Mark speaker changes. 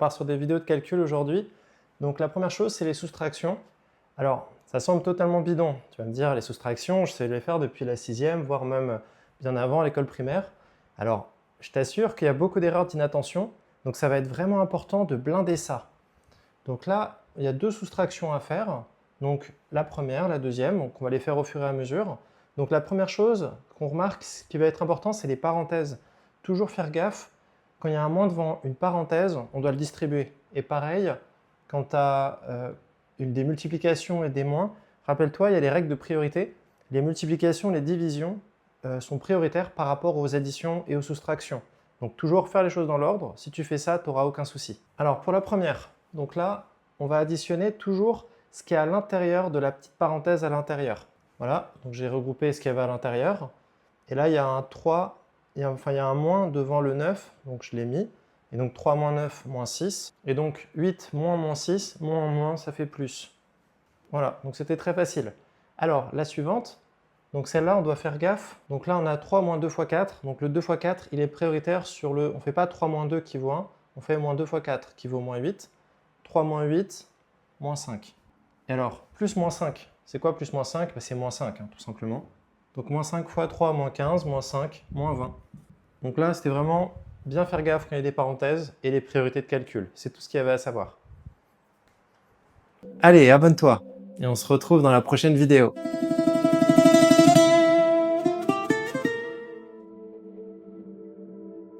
Speaker 1: part sur des vidéos de calcul aujourd'hui. Donc la première chose, c'est les soustractions. Alors, ça semble totalement bidon. Tu vas me dire, les soustractions, je sais les faire depuis la 6e, voire même bien avant l'école primaire. Alors, je t'assure qu'il y a beaucoup d'erreurs d'inattention, donc ça va être vraiment important de blinder ça. Donc là, il y a 2 soustractions à faire. Donc la première, la deuxième, donc on va les faire au fur et à mesure. Donc la première chose qu'on remarque, ce qui va être important, c'est les parenthèses. Toujours faire gaffe, quand il y a un moins devant une parenthèse, on doit le distribuer. Et pareil, quand tu as des multiplications et des moins, rappelle-toi, il y a les règles de priorité. Les multiplications, les divisions sont prioritaires par rapport aux additions et aux soustractions. Donc toujours faire les choses dans l'ordre. Si tu fais ça, tu n'auras aucun souci. Alors pour la première, donc là, on va additionner toujours ce qui est à l'intérieur de la petite parenthèse à l'intérieur. Voilà, donc j'ai regroupé ce qu'il y avait à l'intérieur. Et là, il y a un 3, il y a un moins devant le 9, donc je l'ai mis. Et donc 3 moins 9, moins 6. Et donc 8 moins 6, moins, ça fait plus. Voilà, donc c'était très facile. Alors, la suivante, donc celle-là, on doit faire gaffe. Donc là, on a 3 moins 2 fois 4. Donc le 2 fois 4, il est prioritaire sur le... On ne fait pas 3 moins 2 qui vaut 1, on fait moins 2 fois 4 qui vaut moins 8. 3 moins 8, moins 5. Et alors, plus moins 5, c'est quoi plus moins 5? C'est moins 5, tout simplement. Donc moins 5 fois 3, moins 15, moins 5, moins 20. Donc là, c'était vraiment bien faire gaffe quand il y a des parenthèses et les priorités de calcul. C'est tout ce qu'il y avait à savoir. Allez, abonne-toi et on se retrouve dans la prochaine vidéo.